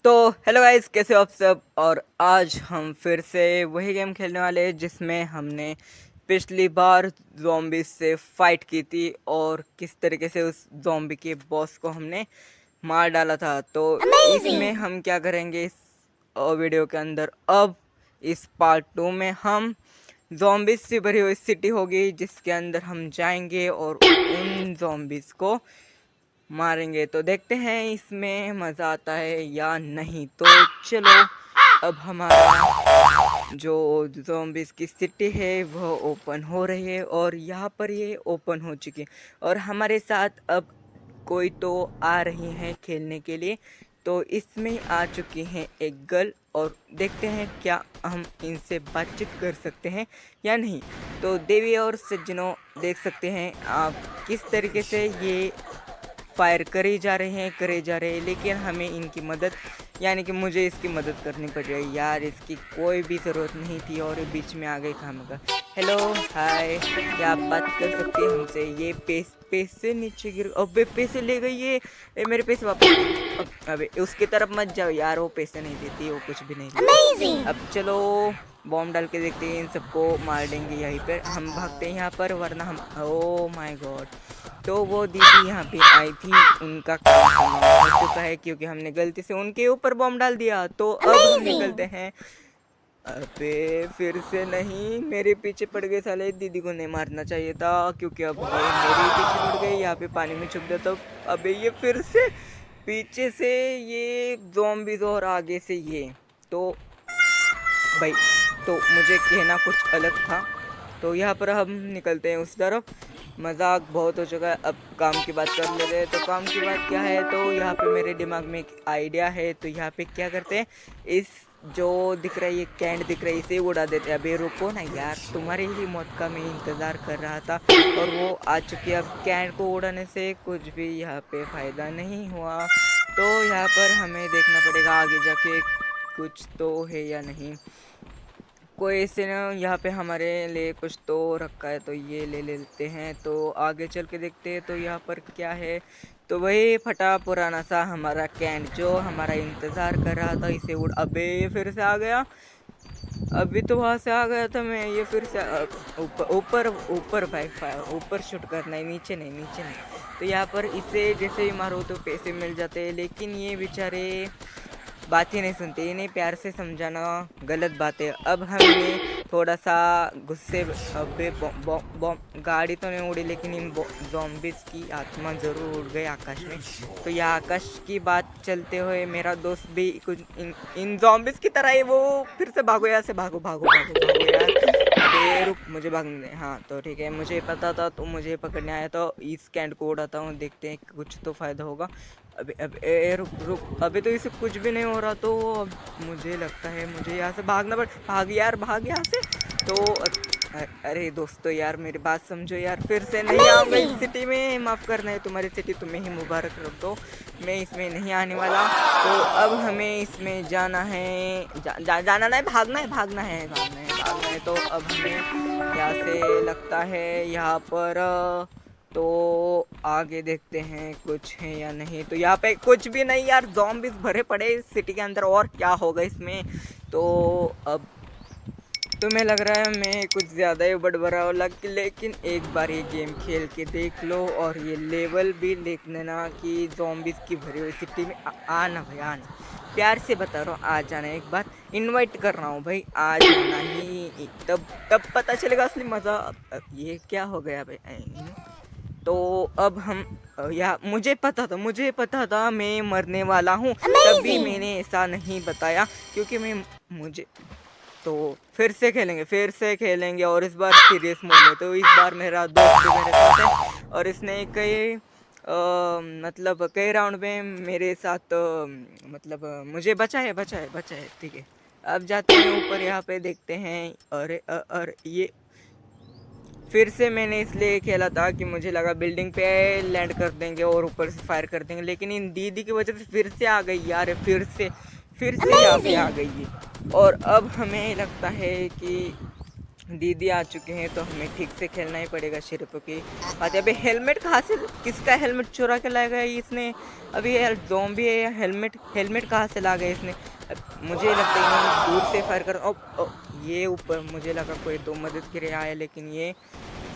तो hello guys, कैसे हो आप सब। और आज हम फिर से वही गेम खेलने वाले हैं जिसमें हमने पिछली बार ज़ॉम्बी से फाइट की थी और किस तरीके से उस ज़ॉम्बी के बॉस को हमने मार डाला था। तो इसमें हम क्या करेंगे इस वीडियो के अंदर, अब इस पार्ट 2 में हम ज़ॉम्बीज से भरी हुई सिटी होगी जिसके अंदर हम जाएंगे और उन ज़ॉम्बीज को मारेंगे। तो देखते हैं इसमें मज़ा आता है या नहीं। तो चलो, अब हमारा जो ज़ॉम्बीज़ की सिटी है वह ओपन हो रही है और यहाँ पर ये ओपन हो चुकी है और हमारे साथ अब कोई तो आ रही हैं खेलने के लिए। तो इसमें आ चुकी हैं एक गर्ल और देखते हैं क्या हम इनसे बातचीत कर सकते हैं या नहीं। तो देवी और सज्जनों, देख सकते हैं आप किस तरीके से ये फायर करे जा रहे हैं, लेकिन हमें इनकी मदद यानी कि मुझे इसकी मदद करनी पड़ रही है। यार, इसकी कोई भी ज़रूरत नहीं थी और ये बीच में आ गई खामखा। हेलो, हाय, क्या आप बात कर सकते हैं हमसे? ये पैसे नीचे गिर, अबे पैसे ले गई ये मेरे पैसे वापस। अबे उसकी तरफ मत जाओ यार, वो पैसे नहीं देती, वो कुछ भी नहीं देती। अब चलो बॉम्ब डाल के देखते हैं, इन सबको मार देंगे यहीं पर। हम भागते हैं यहाँ पर, वरना हम, ओ माय गॉड। तो वो दीदी यहाँ पे आई थी, उनका काम तमाम हो चुका है क्योंकि हमने गलती से उनके ऊपर बॉम्ब डाल दिया। तो अब हम निकलते हैं। अबे फिर से नहीं, मेरे पीछे पड़ गए साले। दीदी को नहीं मारना चाहिए था क्योंकि अब ये मेरे पीछे पड़ गए, यहाँ पे पानी में छुप जाता। अबे ये फिर से पीछे से ये ज़ॉम्बीज़ और आगे से ये। तो भाई, तो मुझे कहना कुछ अलग था। तो यहाँ पर हम निकलते हैं उस तरफ। मजाक बहुत हो चुका है, अब काम की बात कर लेते हैं। तो काम की बात क्या है, तो यहाँ पे मेरे दिमाग में एक आइडिया है। तो यहाँ पे क्या करते हैं, इस जो दिख रहा है ये कैंड दिख रहा है, इसे उड़ा देते हैं। अबे रुको ना यार, तुम्हारी ही मौत का मैं इंतज़ार कर रहा था और वो आ चुकी है। अब कैंड को उड़ाने से कुछ भी यहाँ पे फ़ायदा नहीं हुआ। तो यहाँ पर हमें देखना पड़ेगा आगे जाके कुछ तो है या नहीं। कोई ऐसे ना यहाँ पे हमारे लिए कुछ तो रखा है, तो ये ले लेते हैं। तो आगे चल के देखते हैं तो यहाँ पर क्या है। तो वही फटा पुराना सा हमारा कैंट जो हमारा इंतज़ार कर रहा था, इसे उड़, अबे ये फिर से आ गया। अभी तो वहाँ से आ गया था मैं, ये फिर से ऊपर ऊपर ऊपर भाई, ऊपर शूट करना है, नीचे नहीं, नीचे नहीं। तो यहाँ पर इसे जैसे ही मारो तो पैसे मिल जाते हैं, लेकिन ये बेचारे बात ही नहीं सुनते। इन्हें प्यार से समझाना गलत बात है। अब हमने थोड़ा सा गुस्से, अबे गाड़ी तो नहीं उड़ी लेकिन इन ज़ॉम्बीज़ की आत्मा ज़रूर उड़ गई आकाश में। तो यह आकाश की बात चलते हुए मेरा दोस्त भी कुछ इन ज़ॉम्बीज़ की तरह है। वो फिर से भागो यहाँ से, भागो भागो भागो भागो यार। अबे रुक, मुझे भागने दे। हाँ तो ठीक है, मुझे पता था तो मुझे पकड़ने आया। तो इस कैंट को उड़ाता हूँ, देखते हैं कुछ तो फ़ायदा होगा। अबे अबे रुक रुक, अबे तो इसे कुछ भी नहीं हो रहा। तो अब मुझे लगता है मुझे यहाँ से भागना पड़, भाग यार भाग यहाँ से। तो अरे दोस्तों यार, मेरी बात समझो यार, फिर से नहीं आऊँगा इस सिटी में। माफ़ करना है, तुम्हारी सिटी तुम्हें ही मुबारक रख दो, मैं इसमें नहीं आने वाला। तो अब हमें इसमें जाना है, जाना नहीं, भागना है भागना है भागना है भागना है। तो अब हमें यहाँ से लगता है यहाँ पर, तो आगे देखते हैं कुछ है या नहीं। तो यहाँ पे कुछ भी नहीं यार, ज़ॉम्बीज़ भरे पड़े इस सिटी के अंदर, और क्या होगा इसमें। तो अब तुम्हें लग रहा है मैं कुछ ज़्यादा ही बड़बड़ा लग, लेकिन एक बार ये गेम खेल के देख लो और ये लेवल भी देख लेना कि ज़ॉम्बीज़ की भरी हुई सिटी में आना भाई, आना। प्यार से बता रहा हूँ, आ जाना, एक बार इनवाइट कर रहा हूँ भाई, आ जाना ही। तब तब पता चलेगा असली मज़ा। ये क्या हो गया भाई। तो अब हम, या मुझे पता था मैं मरने वाला हूँ, तभी मैंने ऐसा नहीं बताया क्योंकि मैं, मुझे, तो फिर से खेलेंगे और इस बार सीरियस मोड में। तो इस बार मेरा दोस्त भी मेरे साथ है और इसने मतलब कई राउंड में मेरे साथ, मतलब मुझे बचा है ठीक है। अब जाते हैं ऊपर, यहाँ पे देखते हैं। अरे ये फिर से मैंने इसलिए खेला था कि मुझे लगा बिल्डिंग पे लैंड कर देंगे और ऊपर से फायर कर देंगे, लेकिन इन दीदी की वजह से फिर से आ गई यार, फिर से यहाँ पे आ गई है। और अब हमें लगता है कि दीदी आ चुके हैं तो हमें ठीक से खेलना ही पड़ेगा शरीफों की बात। अभी हेलमेट कहाँ से, किसका हेलमेट चुरा के लाया गया इसने? अभी यार ज़ॉम्बी है या हेलमेट, हेलमेट कहाँ से ला गया इसने? मुझे लगता है इन्होंने दूर से फायर कर। ओ, ये ऊपर मुझे लगा कोई तो मदद के लिए आया, लेकिन ये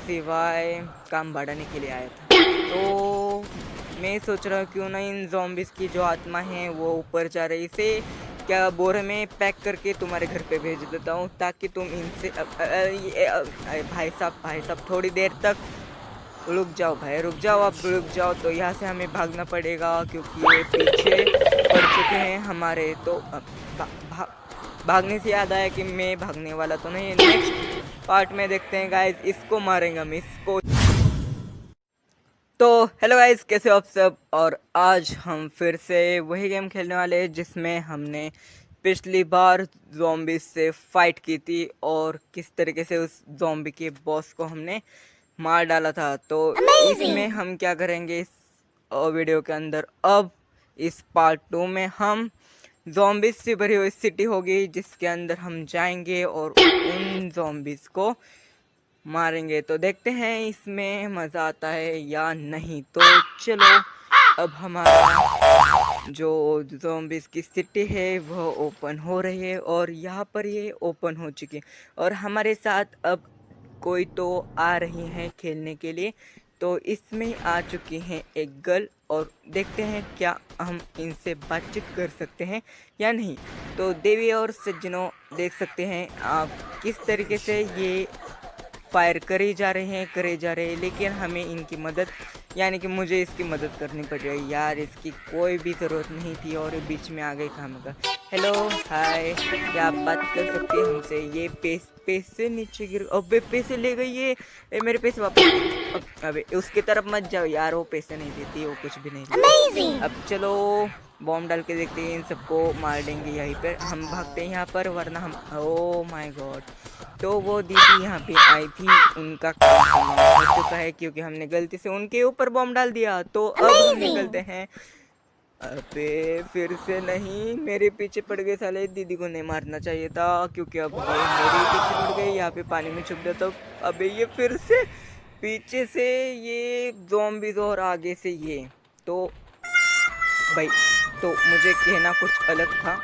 सिवाय काम बढ़ाने के लिए आया था। तो मैं सोच रहा हूँ क्यों ना इन ज़ॉम्बिस की जो आत्मा है वो ऊपर जा रही, इसे क्या बोरे में पैक करके तुम्हारे घर पे भेज देता हूँ, ताकि तुम इनसे भाई साहब थोड़ी देर तक रुक जाओ भाई, रुक जाओ, अब रुक जाओ। तो यहाँ से हमें भागना पड़ेगा क्योंकि ये पीछे पड़ चुके हैं हमारे। तो भागने से याद आया कि मैं भागने वाला तो नहीं, नेक्स्ट पार्ट में देखते हैं गाइज, इसको मारेंगे हम, इसको। तो हेलो गाइज, कैसे हो आप सब? और आज हम फिर से वही गेम खेलने वाले हैं जिसमें हमने पिछली बार ज़ॉम्बी से फाइट की थी और किस तरीके से उस ज़ॉम्बी के बॉस को हमने मार डाला था। तो इसमें हम क्या करेंगे इस वीडियो के अंदर, अब इस पार्ट 2 में हम ज़ॉम्बीज से भरी हुई सिटी होगी जिसके अंदर हम जाएंगे और उन ज़ॉम्बीज को मारेंगे। तो देखते हैं इसमें मज़ा आता है या नहीं। तो चलो, अब हमारा जो ज़ॉम्बीज़ की सिटी है वह ओपन हो रही है और यहाँ पर ये ओपन हो चुकी है और हमारे साथ अब कोई तो आ रही हैं खेलने के लिए। तो इसमें आ चुकी हैं एक गर्ल और देखते हैं क्या हम इनसे बातचीत कर सकते हैं या नहीं। तो देवी और सज्जनों, देख सकते हैं आप किस तरीके से ये फायर करे जा रहे हैं, लेकिन हमें इनकी मदद, यानी कि मुझे इसकी मदद करनी पड़ रही है यार। इसकी कोई भी ज़रूरत नहीं थी और ये बीच में आ गए काम का। हेलो हाय, क्या आप बात कर सकते हैं हमसे? ये पैसे नीचे गिर, अबे पैसे ले गई ये मेरे पैसे वापस। अबे उसकी तरफ मत जाओ यार, वो पैसे नहीं देती, वो कुछ भी नहीं देती। अब चलो बॉम्ब डाल के देखते हैं, इन सबको मार देंगे यहीं पर। हम भागते हैं यहाँ पर, वरना हम, ओ माय गॉड। तो वो दीदी यहाँ पे आई थी, उनका काम तमाम हो चुका है क्योंकि हमने गलती से उनके ऊपर बॉम्ब डाल दिया। तो अब हम निकलते हैं। अबे फिर से नहीं, मेरे पीछे पड़ गए साले। दीदी को नहीं मारना चाहिए था क्योंकि अब ये मेरे पीछे पड़ गए, यहाँ पे पानी में छुप जाता। अबे ये फिर से पीछे से ये ज़ॉम्बीज़ और आगे से ये, तो भाई तो मुझे कहना कुछ अलग था।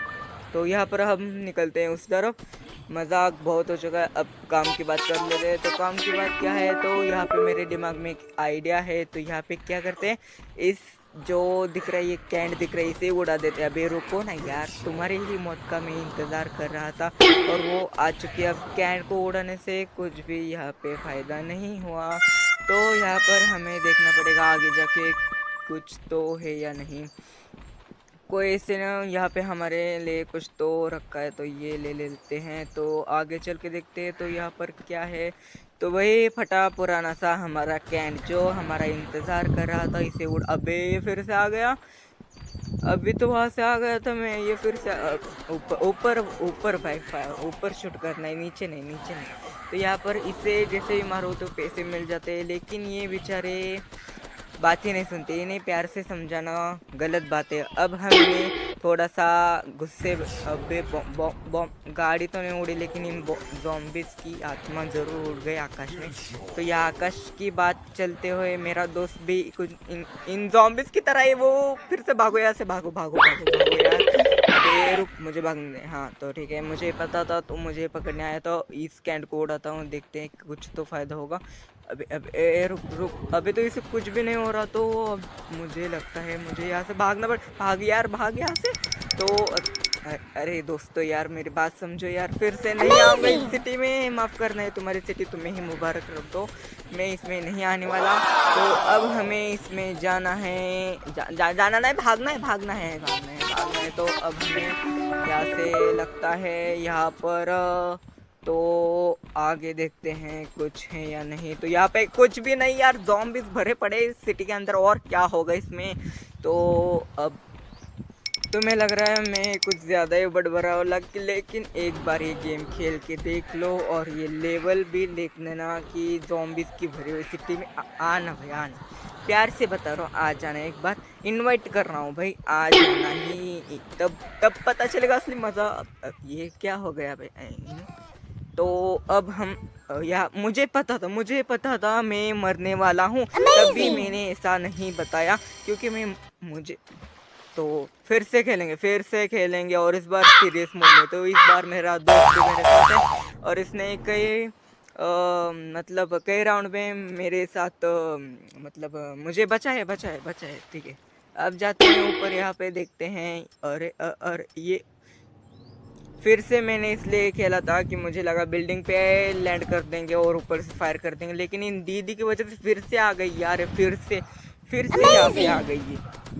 तो यहाँ पर हम निकलते हैं उस तरफ। मजाक बहुत हो चुका है, अब काम की बात कर लेते हैं। तो काम की बात क्या है, तो यहाँ पे मेरे दिमाग में एक आइडिया है। तो यहाँ पे क्या करते हैं, इस जो दिख रहा है ये कैंड दिख रहा है, इसे उड़ा देते हैं। अबे रुको ना यार, तुम्हारी ही मौत का मैं इंतज़ार कर रहा था और वो आ चुकी है। अब कैंड को उड़ाने से कुछ भी यहाँ पे फ़ायदा नहीं हुआ। तो यहाँ पर हमें देखना पड़ेगा आगे जाके कुछ तो है या नहीं। कोई से ना यहाँ पे हमारे लिए कुछ तो रखा है, तो ये ले लेते हैं। तो आगे चल के देखते हैं तो यहाँ पर क्या है। तो वही फटा पुराना सा हमारा कैन जो हमारा इंतज़ार कर रहा था, इसे उड़, अबे ये फिर से आ गया। अभी तो वहाँ से आ गया था मैं, ये फिर से ऊपर ऊपर ऊपर भाई, ऊपर शूट करना है, नीचे नहीं, नीचे नहीं। तो यहाँ पर इसे जैसे ही मारो तो पैसे मिल जाते हैं, लेकिन ये बेचारे बात ही नहीं सुनते। इन्हें प्यार से समझाना गलत बात है। अब हमने थोड़ा सा गुस्से, अबे गाड़ी तो नहीं उड़ी, लेकिन इन ज़ॉम्बीज़ की आत्मा ज़रूर उड़ गई आकाश में। तो यह आकाश की बात चलते हुए मेरा दोस्त भी कुछ इन ज़ॉम्बीज़ की तरह ही, वो फिर से भागो यहाँ से, भागो भागो भागो भागो यार। अबे रुक, मुझे भागने दे। हाँ तो ठीक है, मुझे पता था तो मुझे पकड़ने आया। तो इस कैंड को उड़ाता हूँ, देखते हैं कुछ तो फ़ायदा होगा। अबे अबे रुक रुक, अबे तो इसे कुछ भी नहीं हो रहा। तो अब मुझे लगता है मुझे यहाँ से भागना पड़, भाग यार भाग यहाँ से। तो अरे दोस्तों यार मेरी बात समझो यार, फिर से नहीं आऊँगा इस सिटी में। माफ़ करना है, तुम्हारी सिटी तुम्हें ही मुबारक रख दो, मैं इसमें नहीं आने वाला। तो अब हमें इसमें जाना है, जाना नहीं, भागना है भागना है भागना है भागना है। तो अब हमें यहाँ से लगता है यहाँ पर, तो आगे देखते हैं कुछ है या नहीं। तो यहाँ पे कुछ भी नहीं यार, ज़ॉम्बीज़ भरे पड़े इस सिटी के अंदर, और क्या होगा इसमें। तो अब तुम्हें लग रहा है मैं कुछ ज़्यादा ही बड़बड़ा हो लग, लेकिन एक बार ये गेम खेल के देख लो और ये लेवल भी देख लेना कि ज़ॉम्बीज़ की भरी हुई सिटी में आना भाई, आना। प्यार से बता रहा हूँ, आ जाना, एक बार इनवाइट कर रहा हूँ भाई, आ जाना ही, तब पता चलेगा असली मज़ा। ये क्या हो गया भाई, तो अब हम या मुझे पता था मैं मरने वाला हूँ, तभी मैंने ऐसा नहीं बताया क्योंकि मैं मुझे तो फिर से खेलेंगे और इस बार सीरियस मोड में। तो इस बार मेरा दोस्त भी मेरे साथ है और इसने मतलब कई राउंड में मेरे साथ मतलब मुझे बचा है। ठीक है, अब जाते हैं ऊपर, यहाँ पे देखते हैं। और ये फिर से मैंने इसलिए खेला था कि मुझे लगा बिल्डिंग पे लैंड कर देंगे और ऊपर से फायर कर देंगे, लेकिन इन दीदी की वजह से फिर से आ गई यार, फिर से यहाँ पे आ गई है।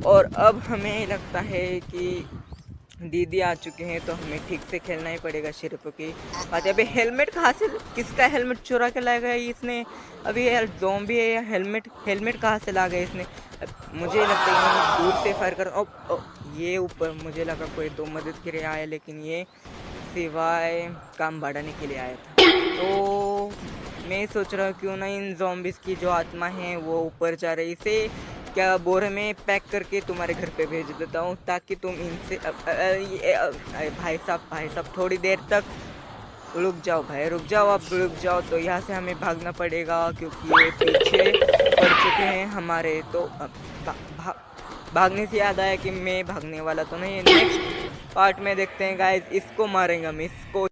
और अब हमें लगता है कि दीदी आ चुके हैं, तो हमें ठीक से खेलना ही पड़ेगा सिर्फ की बात। अभी हेलमेट कहाँ से, किसका हेलमेट चुरा के लाया गया इसने? अभी यार ज़ॉम्बी है या हेलमेट कहाँ से ला गया इसने? मुझे लगता है कि दूर से फायर कर। ये ऊपर मुझे लगा कोई तो मदद के लिए आया, लेकिन ये सिवाय काम बढ़ाने के लिए आया था। तो मैं सोच रहा हूँ क्यों ना इन ज़ॉम्बिस की जो आत्मा है वो ऊपर जा रही, इसे क्या बोरे में पैक करके तुम्हारे घर पे भेज देता हूँ, ताकि तुम इनसे भाई साहब थोड़ी देर तक रुक जाओ भाई, रुक जाओ, अब रुक जाओ। तो यहाँ से हमें भागना पड़ेगा क्योंकि ये पीछे पड़ चुके हैं हमारे। तो भागने से याद आया कि मैं भागने वाला तो नहीं है। नेक्स्ट पार्ट में देखते हैं गाइस, इसको मारेंगे हम, इसको।